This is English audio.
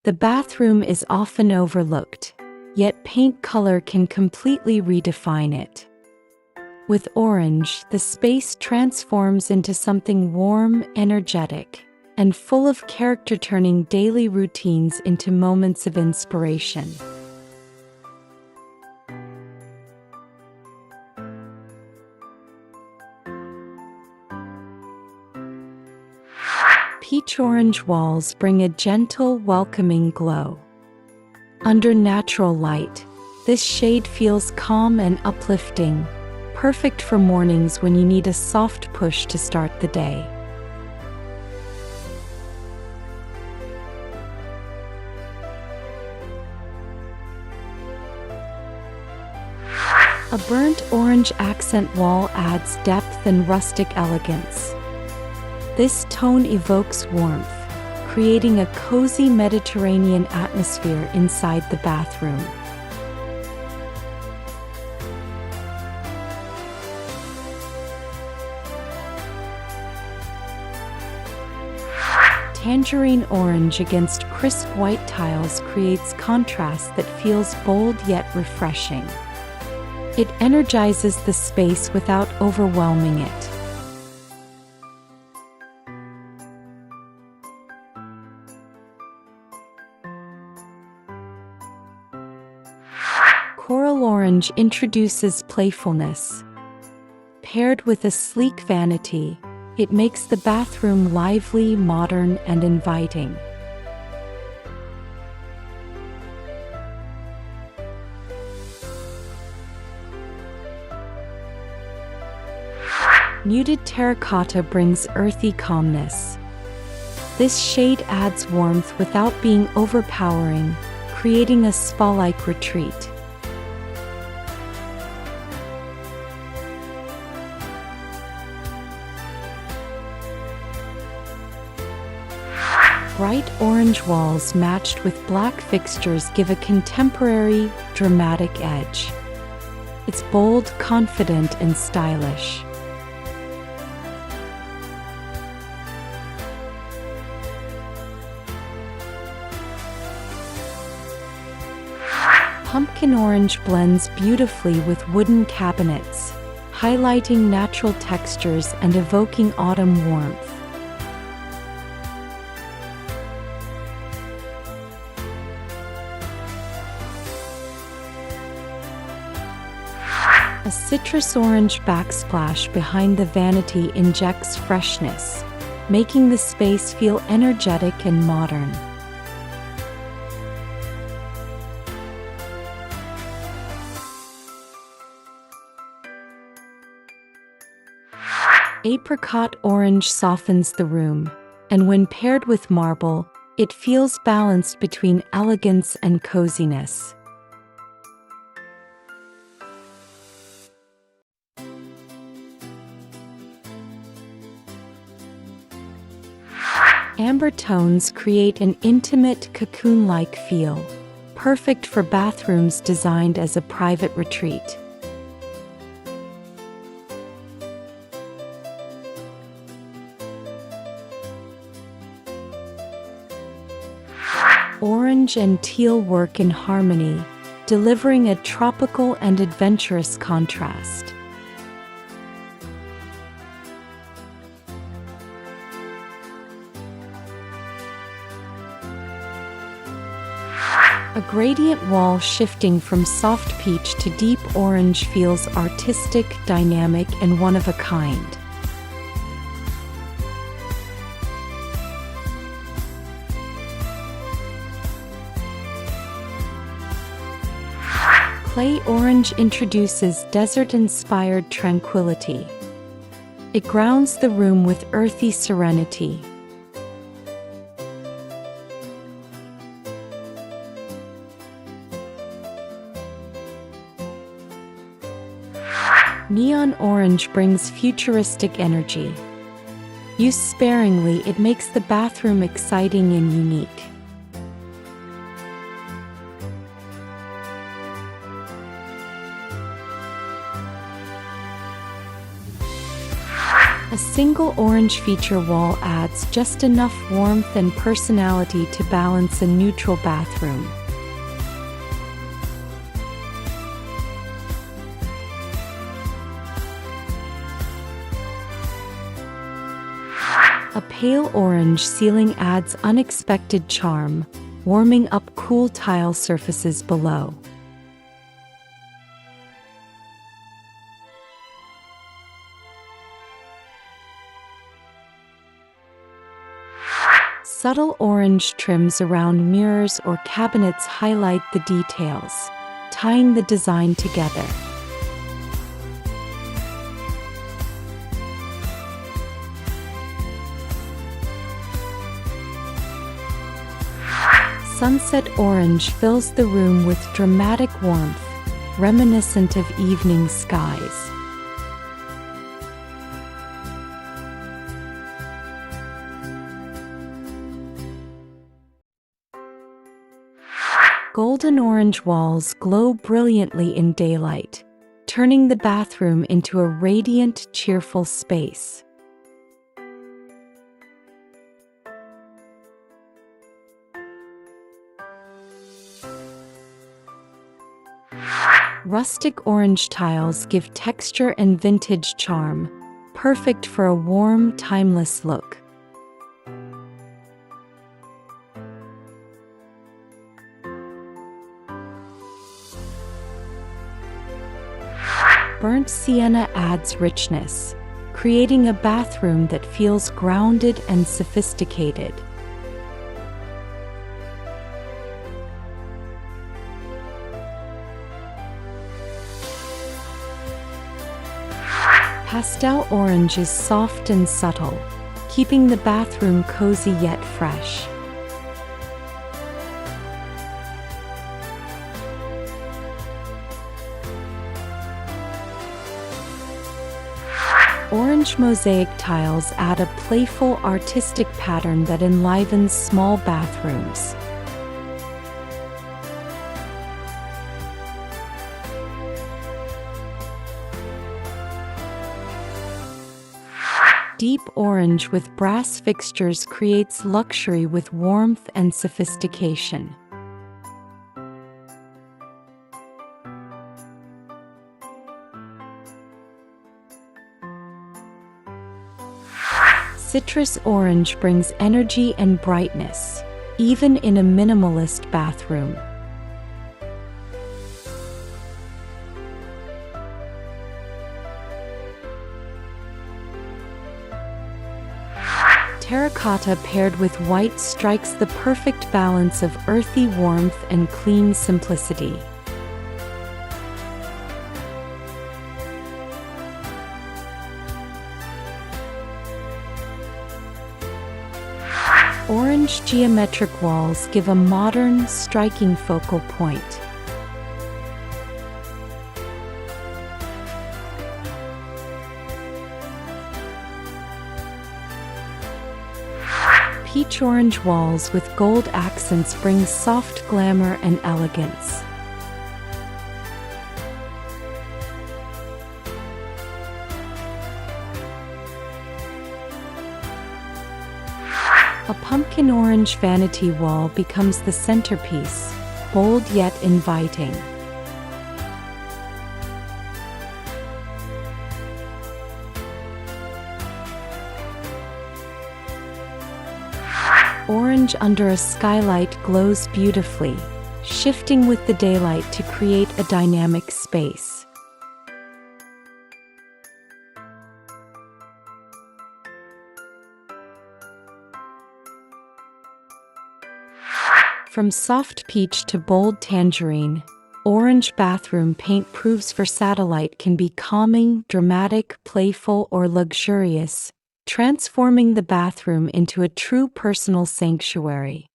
The bathroom is often overlooked, yet paint color can completely redefine it. With orange, the space transforms into something warm, energetic, and full of character, turning daily routines into moments of inspiration. Peach orange walls bring a gentle, welcoming glow. Under natural light, this shade feels calm and uplifting, perfect for mornings when you need a soft push to start the day. A burnt orange accent wall adds depth and rustic elegance. This tone evokes warmth, creating a cozy Mediterranean atmosphere inside the bathroom. Tangerine orange against crisp white tiles creates contrast that feels bold yet refreshing. It energizes the space without overwhelming it. Coral orange introduces playfulness. Paired with a sleek vanity, it makes the bathroom lively, modern, and inviting. Muted terracotta brings earthy calmness. This shade adds warmth without being overpowering, creating a spa-like retreat. Bright orange walls matched with black fixtures give a contemporary, dramatic edge. It's bold, confident, and stylish. Pumpkin orange blends beautifully with wooden cabinets, highlighting natural textures and evoking autumn warmth. A citrus orange backsplash behind the vanity injects freshness, making the space feel energetic and modern. Apricot orange softens the room, and when paired with marble, it feels balanced between elegance and coziness. Amber tones create an intimate, cocoon-like feel, perfect for bathrooms designed as a private retreat. Orange and teal work in harmony, delivering a tropical and adventurous contrast. A gradient wall shifting from soft peach to deep orange feels artistic, dynamic, and one of a kind. Clay orange introduces desert-inspired tranquility. It grounds the room with earthy serenity. Neon orange brings futuristic energy. Used sparingly, it makes the bathroom exciting and unique. A A single orange feature wall adds just enough warmth and personality to balance a neutral bathroom. A pale orange ceiling adds unexpected charm, warming up cool tile surfaces below. Subtle orange trims around mirrors or cabinets highlight the details, tying the design together. Sunset orange fills the room with dramatic warmth, reminiscent of evening skies. Golden orange walls glow brilliantly in daylight, turning the bathroom into a radiant, cheerful space. Rustic orange tiles give texture and vintage charm, perfect for a warm, timeless look. Burnt sienna adds richness, creating a bathroom that feels grounded and sophisticated. Pastel orange is soft and subtle, keeping the bathroom cozy yet fresh. Orange mosaic tiles add a playful, artistic pattern that enlivens small bathrooms. Deep orange with brass fixtures creates luxury with warmth and sophistication. Citrus orange brings energy and brightness, even in a minimalist bathroom. Terracotta paired with white strikes the perfect balance of earthy warmth and clean simplicity. Orange geometric walls give a modern, striking focal point. Peach orange walls with gold accents bring soft glamour and elegance. A pumpkin orange vanity wall becomes the centerpiece, bold yet inviting. Orange under a skylight glows beautifully, shifting with the daylight to create a dynamic space. From soft peach to bold tangerine, orange bathroom paint proves versatility can be calming, dramatic, playful, or luxurious, transforming the bathroom into a true personal sanctuary.